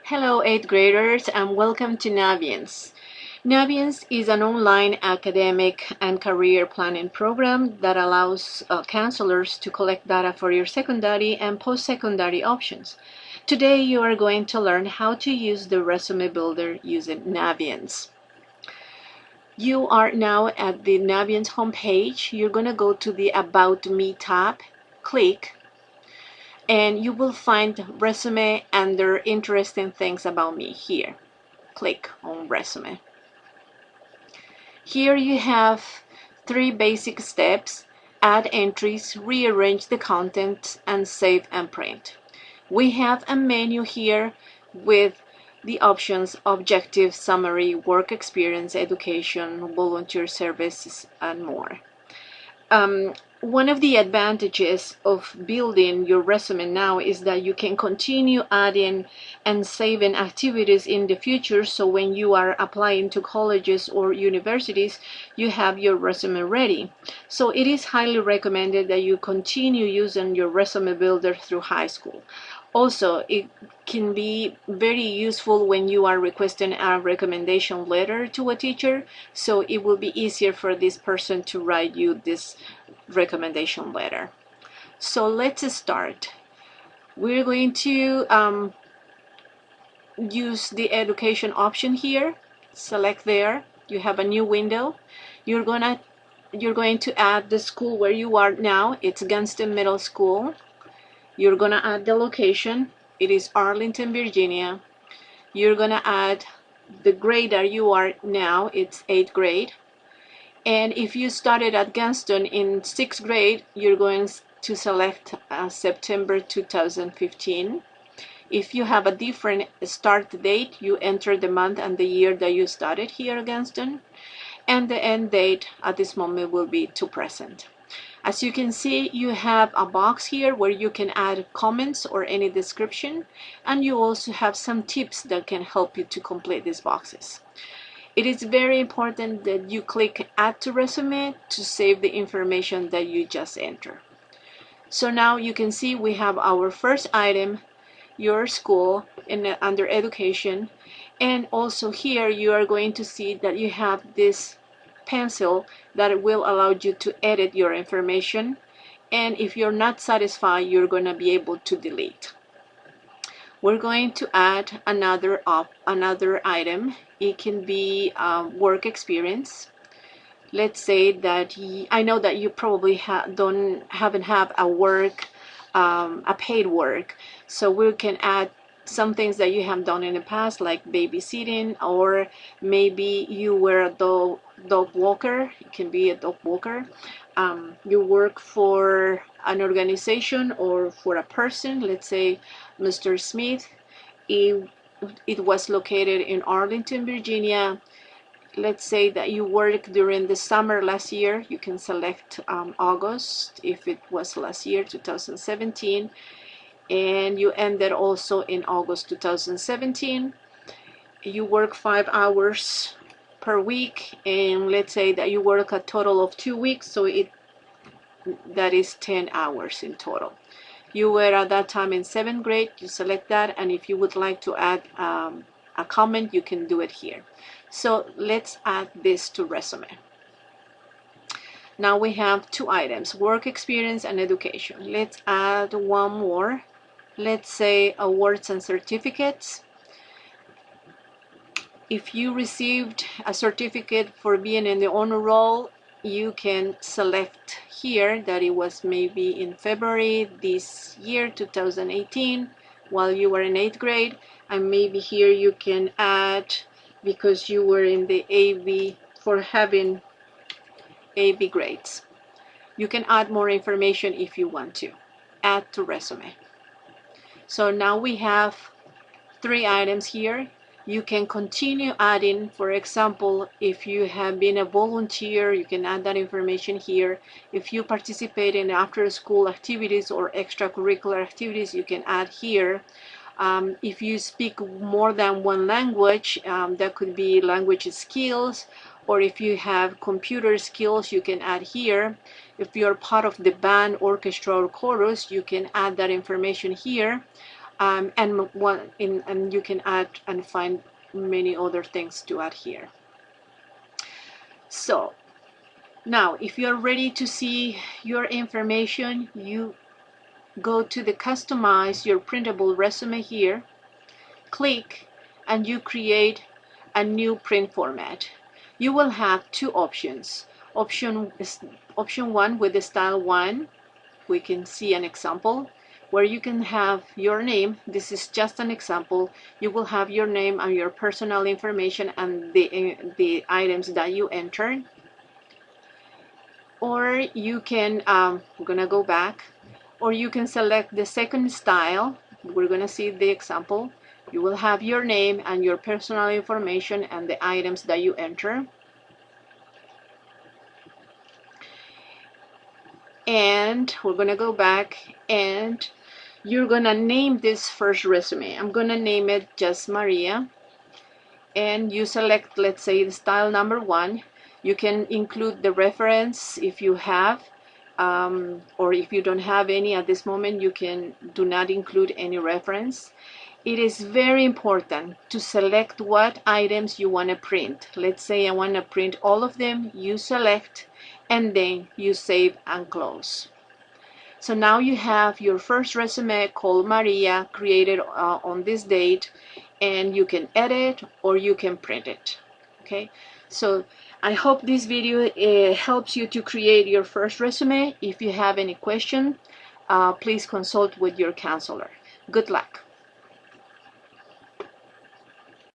Hello, 8th graders, and welcome to Naviance. Naviance is an online academic and career planning program that allows counselors to collect data for your secondary and post-secondary options. Today, you are going to learn how to use the resume builder using Naviance. You are now at the Naviance homepage. You're going to go to the About Me tab, click, and you will find resume under interesting things about me here. Click on resume. Here you have 3 basic steps: add entries, rearrange the content, and save and print. We have a menu here with the options objective, summary, work experience, education, volunteer services, and more. One of the advantages of building your resume now is that you can continue adding and saving activities in the future, so when you are applying to colleges or universities, you have your resume ready. So it is highly recommended that you continue using your resume builder through high school. Also, it can be very useful when you are requesting a recommendation letter to a teacher, so it will be easier for this person to write you this recommendation letter. So let's start. We're going to use the education option here. Select there. You have a new window. You're going to add the school where you are now. It's Gunston Middle School. You're gonna add the location. It is Arlington, Virginia. You're gonna add the grade that you are now. It's 8th grade. And if you started at Gunston in 6th grade, you're going to select September 2015. If you have a different start date, you enter the month and the year that you started here at Gunston. And the end date at this moment will be to present. As you can see, you have a box here where you can add comments or any description, and you also have some tips that can help you to complete these boxes. It is very important that you click Add to Resume to save the information that you just entered. So now you can see we have our first item, your school, under Education, and also here you are going to see that you have this pencil that will allow you to edit your information, and if you're not satisfied, you're going to be able to delete. We're going to add another item. It can be work experience. Let's say that I know that you probably haven't have a paid work, so we can add some things that you have done in the past, like babysitting, or maybe you were a dog walker. It can be a dog walker. You work for an organization or for a person, let's say Mr. Smith. It was located in Arlington, Virginia. Let's say that you worked during the summer last year. You can select August if it was last year, 2017, and you ended also in August 2017. You work 5 hours per week, and let's say that you work a total of 2 weeks, so that is 10 hours in total. You were at that time in 7th grade. You select that, and if you would like to add a comment, you can do it here. So let's add this to resume. Now we have 2 items, work experience and education. Let's add one more. Let's say awards and certificates. If you received a certificate for being in the honor roll, you can select here that it was maybe in February this year, 2018, while you were in 8th grade, and maybe here you can add because you were in the AB for having AB grades. You can add more information if you want to. Add to resume. So now we have 3 items here. You can continue adding. For example, if you have been a volunteer, you can add that information here. If you participate in after-school activities or extracurricular activities, you can add here. If you speak more than one language, that could be language skills, or if you have computer skills, you can add here. If you're part of the band, orchestra, or chorus, you can add that information here. and you can add and find many other things to add here. So now if you're ready to see your information, you go to the customize your printable resume here, click, and you create a new print format. You will have two options. Option 1 with the style 1, we can see an example where you can have your name. This is just an example. You will have your name and your personal information and the items that you enter. Or you can, we're gonna go back, or you can select the second style. We're gonna see the example. You will have your name and your personal information and the items that you enter. And we're gonna go back and you're gonna name this first resume. I'm gonna name it just Maria. And you select, let's say, the style number 1. You can include the reference if you have, or if you don't have any at this moment, you can do not include any reference. It is very important to select what items you want to print. Let's say I want to print all of them. You select and then you save and close. So now you have your first resume called Maria, created on this date, and you can edit or you can print it. Okay, so I hope this video helps you to create your first resume. If you have any question, please consult with your counselor. Good luck.